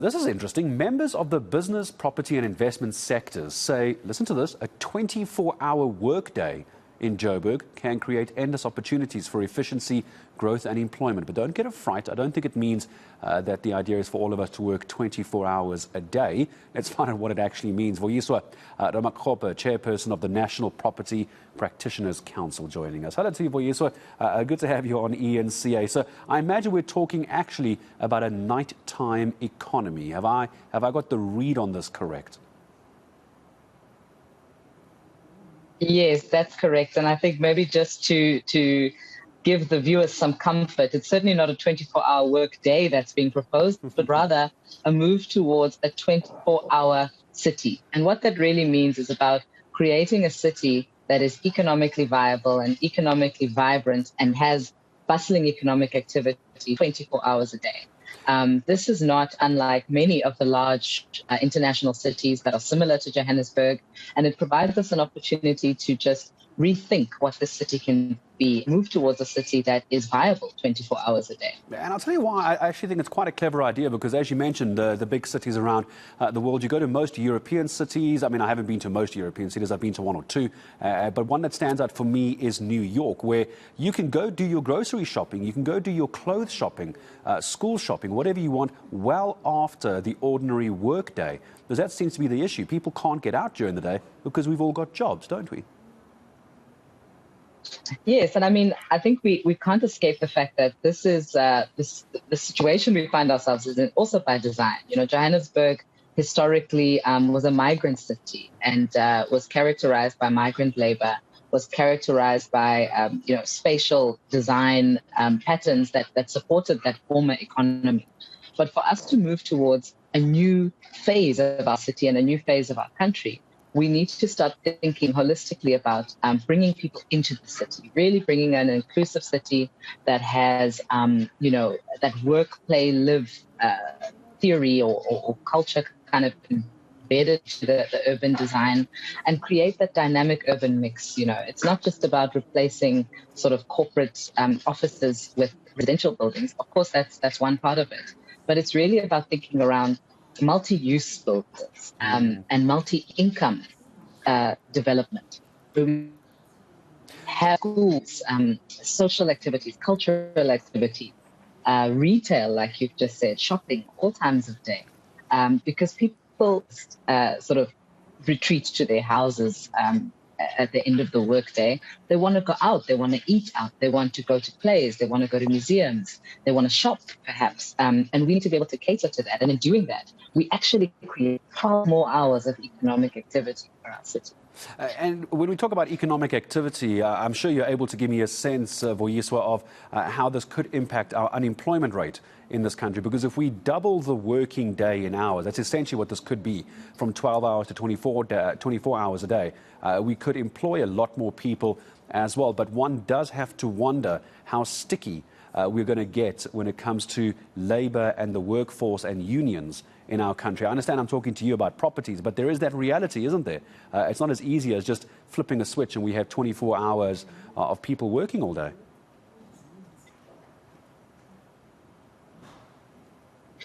This is interesting. Members of the business, property and investment sectors say, listen to this, a 24-hour workday in Joburg can create endless opportunities for efficiency, growth and employment. But don't get a fright. I don't think it means that the idea is for all of us to work 24 hours a day. Let's find out what it actually means. Vuyiswa Ramokgopa, chairperson of the National Property Practitioners Council, joining us. Hello to you, Vuyiswa. Good to have you on ENCA. So I imagine we're talking actually about a nighttime economy. Have I got the read on this correct? Yes, that's correct. And I think maybe just to give the viewers some comfort, it's certainly not a 24-hour work day that's being proposed, but rather a move towards a 24-hour city. And what that really means is about creating a city that is economically viable and economically vibrant and has bustling economic activity 24 hours a day. This is not unlike many of the large international cities that are similar to Johannesburg, and it provides us an opportunity to just rethink what this city can be, move towards a city that is viable 24 hours a day. And I'll tell you why I actually think it's quite a clever idea, because as you mentioned, the big cities around the world, you go to most European cities. I mean, I haven't been to most European cities, I've been to one or two, but one that stands out for me is New York, where you can go do your grocery shopping, you can go do your clothes shopping, school shopping, whatever you want, well after the ordinary work day. Because that seems to be the issue. People can't get out during the day because we've all got jobs, don't we? Yes, and I mean, I think we can't escape the fact that this is the situation we find ourselves in also by design. You know, Johannesburg historically was a migrant city and was characterized by migrant labor, was characterized by spatial design patterns that supported that former economy. But for us to move towards a new phase of our city and a new phase of our country, we need to start thinking holistically about bringing people into the city, really bringing an inclusive city that has, that work, play, live theory or culture kind of embedded to the urban design and create that dynamic urban mix. You know, it's not just about replacing sort of corporate offices with residential buildings. Of course, that's one part of it. But it's really about thinking around multi-use buildings and multi-income development. We have schools, social activities, cultural activities, retail, like you've just said, shopping, all times of day, because people sort of retreat to their houses at the end of the workday. They want to go out, they want to eat out, they want to go to plays, they want to go to museums, they want to shop perhaps, and we need to be able to cater to that. And in doing that, we actually create far more hours of economic activity for our city. And when we talk about economic activity, I'm sure you're able to give me a sense, Vuyiswa, of how this could impact our unemployment rate in this country. Because if we double the working day in hours, that's essentially what this could be, from 12 hours to 24 hours a day, we could employ a lot more people as well. But one does have to wonder how sticky we're going to get when it comes to labor and the workforce and unions in our country. I understand I'm talking to you about properties, but there is that reality, isn't there? It's not as easy as just flipping a switch and we have 24 hours of people working all day.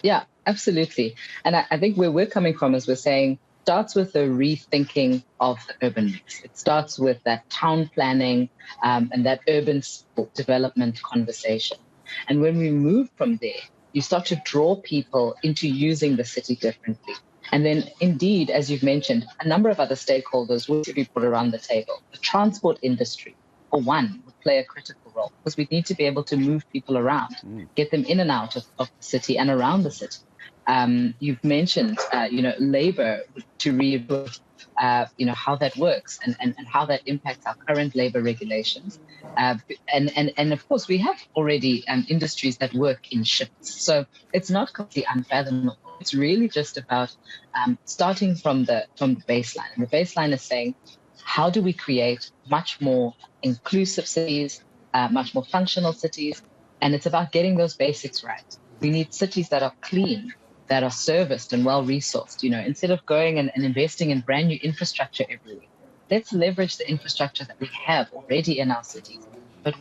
Yeah, absolutely. And I think where we're coming from is we're saying starts with the rethinking of the urban mix. It starts with that town planning and that urban development conversation. And when we move from there, you start to draw people into using the city differently. And then, indeed, as you've mentioned, a number of other stakeholders will be put around the table. The transport industry, for one, would play a critical role because we need to be able to move people around, get them in and out of the city and around the city. You've mentioned, labor to reevaluate, how that works and how that impacts our current labor regulations. And of course, we have already industries that work in shifts. So it's not completely unfathomable. It's really just about starting from the baseline. And the baseline is saying, how do we create much more inclusive cities, much more functional cities? And it's about getting those basics right. We need cities that are clean, that are serviced and well-resourced. You know, instead of going and investing in brand new infrastructure everywhere, let's leverage the infrastructure that we have already in our cities, but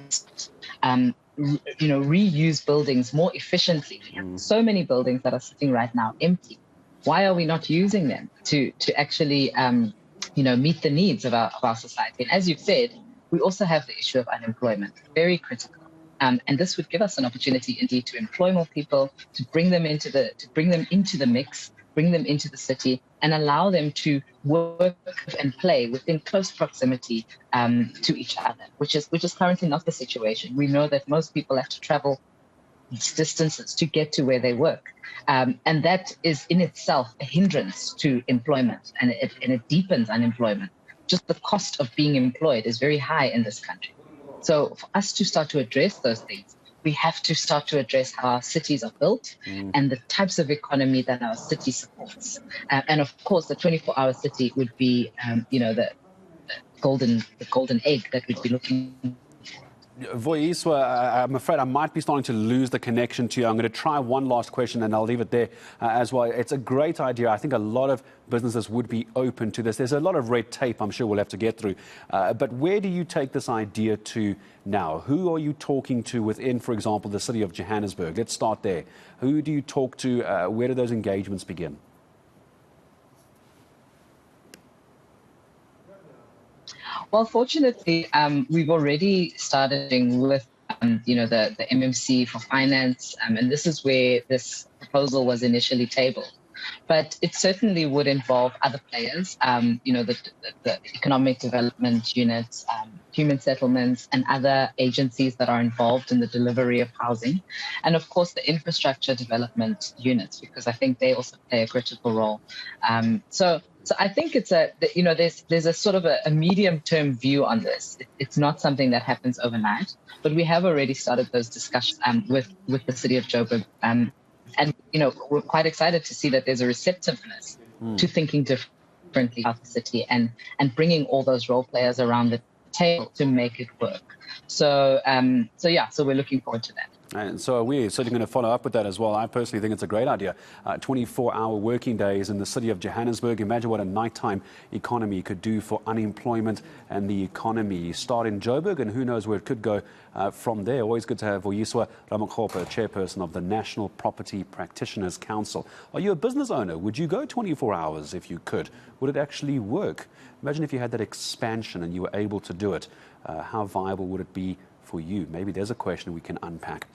reuse buildings more efficiently. We have so many buildings that are sitting right now empty. Why are we not using them to actually meet the needs of our society? And as you've said, we also have the issue of unemployment, very critical. And this would give us an opportunity indeed to employ more people, to bring them into the mix, bring them into the city, and allow them to work and play within close proximity to each other, which is currently not the situation. We know that most people have to travel distances to get to where they work. And that is in itself a hindrance to employment, and it deepens unemployment. Just the cost of being employed is very high in this country. So for us to start to address those things, we have to start to address how our cities are built and the types of economy that our city supports. And of course, the 24-hour city would be, the golden egg that we'd be looking. Vuyiswa, I'm afraid I might be starting to lose the connection to you. I'm going to try one last question and I'll leave it there as well. It's a great idea. I think a lot of businesses would be open to this. There's a lot of red tape I'm sure we'll have to get through. But where do you take this idea to now? Who are you talking to within, for example, the city of Johannesburg? Let's start there. Who do you talk to? Where do those engagements begin? Well, fortunately, we've already started with, the MMC for finance, and this is where this proposal was initially tabled. But it certainly would involve other players, the economic development units, human settlements, and other agencies that are involved in the delivery of housing, and of course the infrastructure development units, because I think they also play a critical role. So I think it's there's a sort of a medium-term view on this. It's not something that happens overnight, but we have already started those discussions with the city of Joburg. And we're quite excited to see that there's a receptiveness to thinking differently about the city and bringing all those role players around the table to make it work. So we're looking forward to that. And so we're certainly going to follow up with that as well. I personally think it's a great idea. 24-hour working days in the city of Johannesburg. Imagine what a nighttime economy could do for unemployment and the economy. Start in Joburg, and who knows where it could go from there. Always good to have Vuyiswa Ramokgopa, chairperson of the National Property Practitioners Council. Are you a business owner? Would you go 24 hours if you could? Would it actually work? Imagine if you had that expansion and you were able to do it. How viable would it be for you? Maybe there's a question we can unpack.